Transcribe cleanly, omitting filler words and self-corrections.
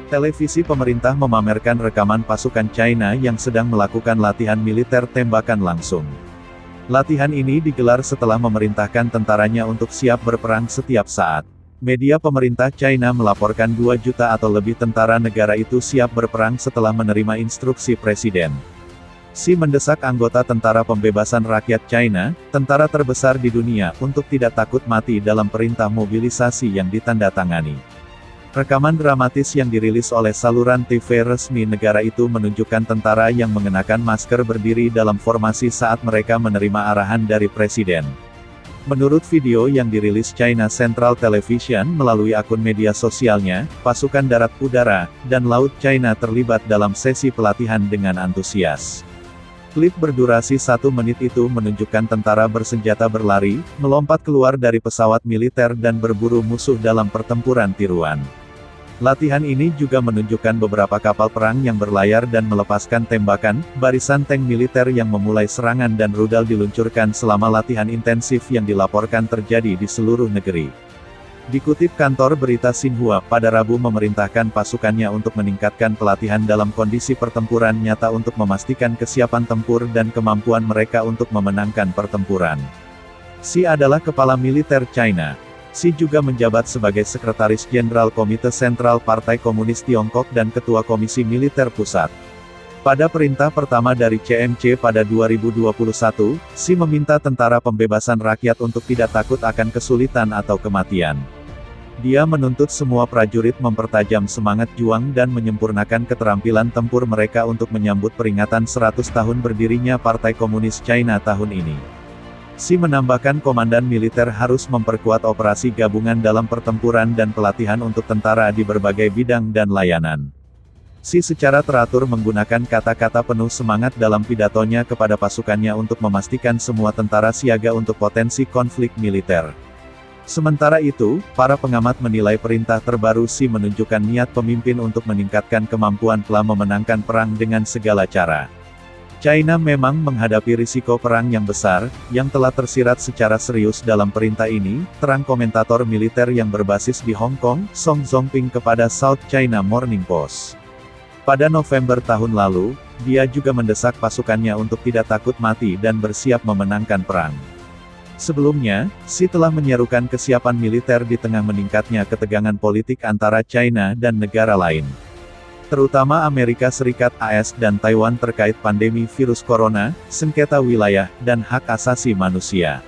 Televisi pemerintah memamerkan rekaman pasukan China yang sedang melakukan latihan militer tembakan langsung. Latihan ini digelar setelah memerintahkan tentaranya untuk siap berperang setiap saat. Media pemerintah China melaporkan 2 juta atau lebih tentara negara itu siap berperang setelah menerima instruksi presiden. Xi mendesak anggota Tentara Pembebasan Rakyat China, tentara terbesar di dunia, untuk tidak takut mati dalam perintah mobilisasi yang ditandatangani. Rekaman dramatis yang dirilis oleh saluran TV resmi negara itu menunjukkan tentara yang mengenakan masker berdiri dalam formasi saat mereka menerima arahan dari presiden. Menurut video yang dirilis China Central Television melalui akun media sosialnya, pasukan darat, udara, dan laut China terlibat dalam sesi pelatihan dengan antusias. Klip berdurasi 1 menit itu menunjukkan tentara bersenjata berlari, melompat keluar dari pesawat militer dan berburu musuh dalam pertempuran tiruan. Latihan ini juga menunjukkan beberapa kapal perang yang berlayar dan melepaskan tembakan, barisan tank militer yang memulai serangan dan rudal diluncurkan selama latihan intensif yang dilaporkan terjadi di seluruh negeri. Dikutip kantor berita Xinhua, pada Rabu memerintahkan pasukannya untuk meningkatkan pelatihan dalam kondisi pertempuran nyata untuk memastikan kesiapan tempur dan kemampuan mereka untuk memenangkan pertempuran. Xi adalah kepala militer China. Xi juga menjabat sebagai Sekretaris Jenderal Komite Sentral Partai Komunis Tiongkok dan Ketua Komisi Militer Pusat. Pada perintah pertama dari CMC pada 2021, Xi meminta Tentara Pembebasan Rakyat untuk tidak takut akan kesulitan atau kematian. Dia menuntut semua prajurit mempertajam semangat juang dan menyempurnakan keterampilan tempur mereka untuk menyambut peringatan 100 tahun berdirinya Partai Komunis China tahun ini. Xi menambahkan komandan militer harus memperkuat operasi gabungan dalam pertempuran dan pelatihan untuk tentara di berbagai bidang dan layanan. Xi secara teratur menggunakan kata-kata penuh semangat dalam pidatonya kepada pasukannya untuk memastikan semua tentara siaga untuk potensi konflik militer. Sementara itu, para pengamat menilai perintah terbaru Xi menunjukkan niat pemimpin untuk meningkatkan kemampuan telah memenangkan perang dengan segala cara. China memang menghadapi risiko perang yang besar, yang telah tersirat secara serius dalam perintah ini, terang komentator militer yang berbasis di Hong Kong, Song Zongping kepada South China Morning Post. Pada November tahun lalu, dia juga mendesak pasukannya untuk tidak takut mati dan bersiap memenangkan perang. Sebelumnya, Xi telah menyerukan kesiapan militer di tengah meningkatnya ketegangan politik antara China dan negara lain, terutama Amerika Serikat, AS, dan Taiwan terkait pandemi virus corona, sengketa wilayah, dan hak asasi manusia.